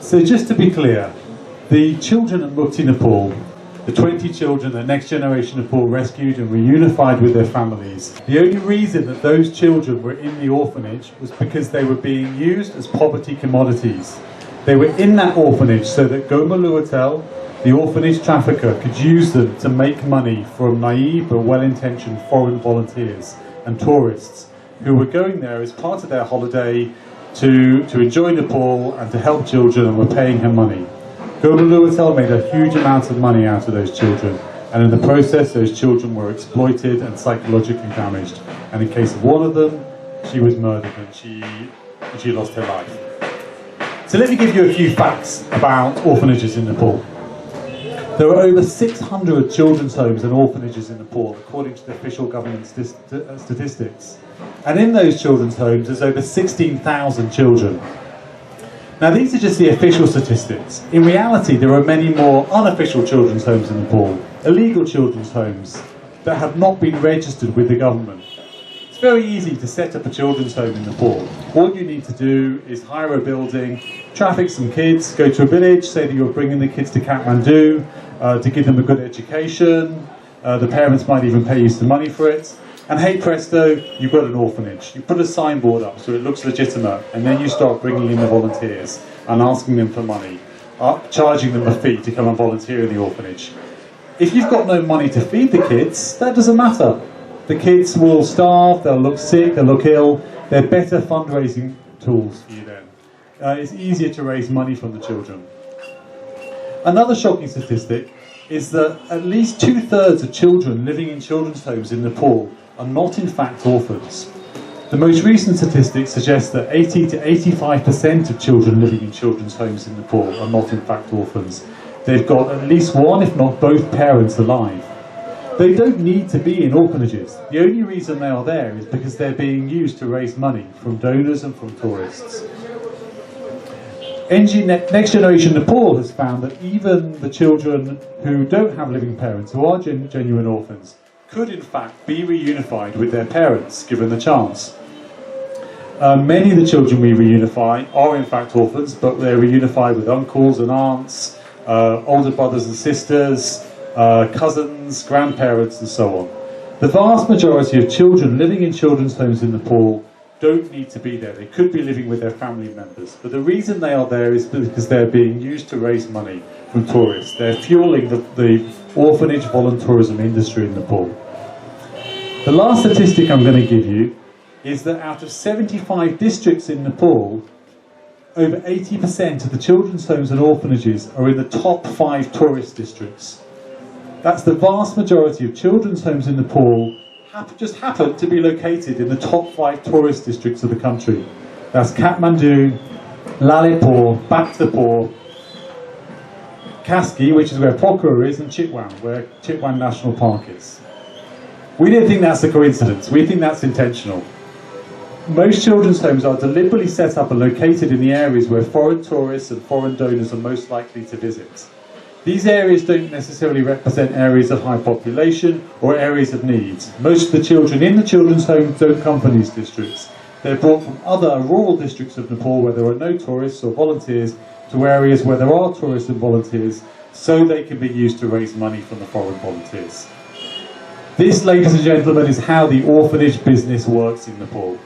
So just to be clear, the children at Mukti Nepal, the 20 children that Next Generation Nepal rescued and reunified with their families, the only reason that those children were in the orphanage was because they were being used as poverty commodities. They were in that orphanage so that Goma Luatel, the orphanage trafficker, could use them to make money from naive but well-intentioned foreign volunteers and tourists who were going there as part of their holiday to enjoy Nepal and to help children, and were paying her money. Goma Luatel made a huge amount of money out of those children, and in the process those children were exploited and psychologically damaged, and in case of one of them, she was murdered and she lost her life. So let me give you a few facts about orphanages in Nepal. There are over 600 children's homes and orphanages in Nepal, according to the official government statistics. And in those children's homes, there's over 16,000 children. Now, these are just the official statistics. In reality, there are many more unofficial children's homes in Nepal, illegal children's homes, that have not been registered with the government. It's very easy to set up a children's home in Nepal. All you need to do is hire a building, traffic some kids, go to a village, say that you're bringing the kids to Kathmandu to give them a good education. The parents might even pay you some money for it. And hey presto, you've got an orphanage. You put a signboard up so it looks legitimate, and then you start bringing in the volunteers and asking them for money, charging them a fee to come and volunteer in the orphanage. If you've got no money to feed the kids, that doesn't matter. The kids will starve, they'll look sick, they'll look ill. They're better fundraising tools for you then. It's easier to raise money from the children. Another shocking statistic is that at least 2/3 of children living in children's homes in Nepal are not in fact orphans. The most recent statistics suggest that 80 to 85% of children living in children's homes in Nepal are not in fact orphans. They've got at least one, if not both parents alive. They don't need to be in orphanages. The only reason they are there is because they're being used to raise money from donors and from tourists. Next Generation Nepal has found that even the children who don't have living parents, who are genuine orphans, could in fact be reunified with their parents, given the chance. Many of the children we reunify are in fact orphans, but they're reunified with uncles and aunts, older brothers and sisters, cousins, grandparents, and so on. The vast majority of children living in children's homes in Nepal don't need to be there. They could be living with their family members, but the reason they are there is because they're being used to raise money from tourists. They're fueling the orphanage voluntourism industry in Nepal. The last statistic I'm going to give you is that out of 75 districts in Nepal, over 80% of the children's homes and orphanages are in the top 5 tourist districts. That's the vast majority of children's homes in Nepal just happen to be located in the top 5 tourist districts of the country. That's Kathmandu, Lalitpur, Bhaktapur, Kaski, which is where Pokhara is, and Chitwan, where Chitwan National Park is. We don't think that's a coincidence. We think that's intentional. Most children's homes are deliberately set up and located in the areas where foreign tourists and foreign donors are most likely to visit. These areas don't necessarily represent areas of high population or areas of need. Most of the children in the children's homes don't come from these districts. They're brought from other rural districts of Nepal where there are no tourists or volunteers to areas where there are tourists and volunteers, so they can be used to raise money from the foreign volunteers. This, ladies and gentlemen, is how the orphanage business works in Nepal.